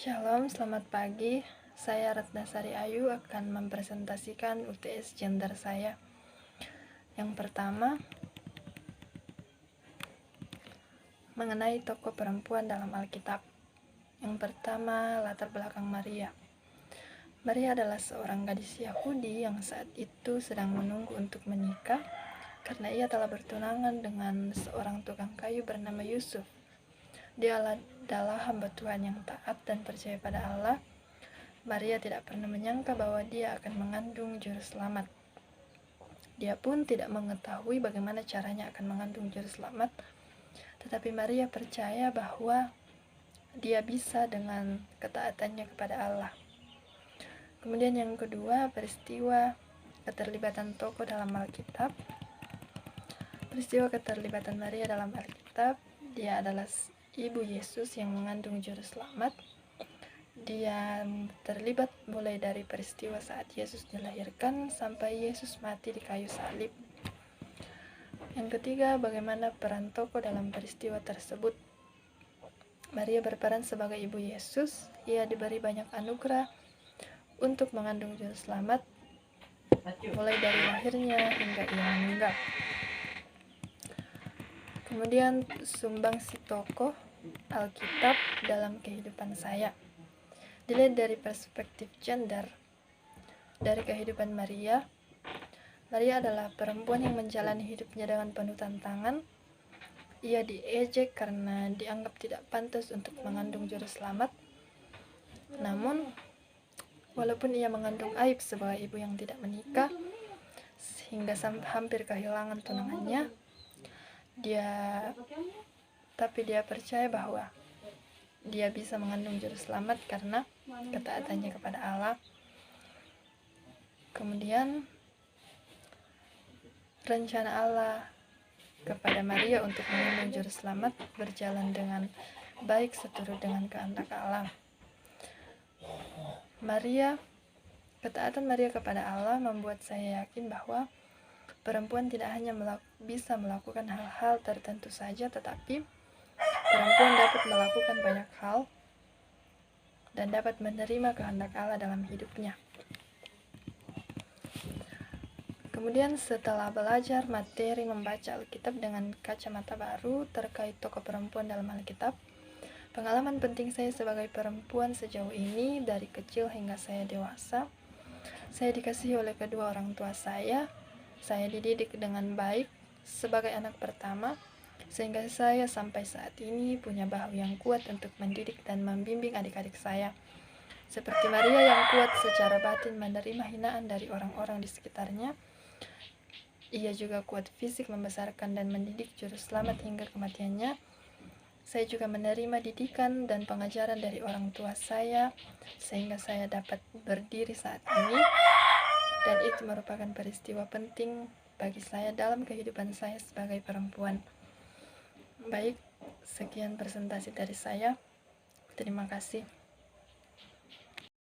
Shalom, selamat pagi. Saya Ratnasari Ayu akan mempresentasikan UTS gender saya. Yang pertama, mengenai tokoh perempuan dalam Alkitab. Yang pertama, latar belakang Maria. Maria adalah seorang gadis Yahudi yang saat itu sedang menunggu untuk menikah karena ia telah bertunangan dengan seorang tukang kayu bernama Yusuf. Dia adalah hamba Tuhan yang taat dan percaya pada Allah. Maria tidak pernah menyangka bahwa dia akan mengandung juru selamat. Dia pun tidak mengetahui bagaimana caranya akan mengandung juru selamat, tetapi Maria percaya bahwa dia bisa dengan ketaatannya kepada Allah. Kemudian yang kedua, peristiwa keterlibatan tokoh dalam Alkitab. Peristiwa keterlibatan Maria dalam Alkitab, dia adalah ibu Yesus yang mengandung juru selamat. Dia terlibat mulai dari peristiwa saat Yesus dilahirkan sampai Yesus mati di kayu salib. Yang ketiga, bagaimana peran tokoh dalam peristiwa tersebut. Maria berperan sebagai ibu Yesus. Ia diberi banyak anugerah untuk mengandung juru selamat, mulai dari lahirnya hingga ia meninggal. Kemudian sumbangsi tokoh Alkitab dalam kehidupan saya. Dilihat dari perspektif gender, dari kehidupan Maria adalah perempuan yang menjalani hidupnya dengan penuh tantangan. Ia diejek karena dianggap tidak pantas untuk mengandung juru selamat. Namun, walaupun ia mengandung aib sebagai ibu yang tidak menikah, sehingga hampir kehilangan tunangannya, tapi dia percaya bahwa dia bisa mengandung juru selamat karena ketaatannya kepada Allah. Kemudian rencana Allah kepada Maria untuk mengandung juru selamat berjalan dengan baik seturut dengan kehendak Allah. Ketaatan Maria kepada Allah membuat saya yakin bahwa perempuan tidak hanya bisa melakukan hal-hal tertentu saja, tetapi perempuan dapat melakukan banyak hal dan dapat menerima kehendak Allah dalam hidupnya. Kemudian setelah belajar materi membaca Alkitab dengan kacamata baru terkait tokoh perempuan dalam Alkitab, pengalaman penting saya sebagai perempuan sejauh ini dari kecil hingga saya dewasa, saya dikasihi oleh kedua orang tua saya dididik dengan baik sebagai anak pertama, sehingga saya sampai saat ini punya bahu yang kuat untuk mendidik dan membimbing adik-adik saya. Seperti Maria yang kuat secara batin menerima hinaan dari orang-orang di sekitarnya, ia juga kuat fisik membesarkan dan mendidik juru selamat hingga kematiannya. Saya juga menerima didikan dan pengajaran dari orang tua saya, sehingga saya dapat berdiri saat ini, dan itu merupakan peristiwa penting bagi saya dalam kehidupan saya sebagai perempuan. Baik, sekian presentasi dari saya. Terima kasih.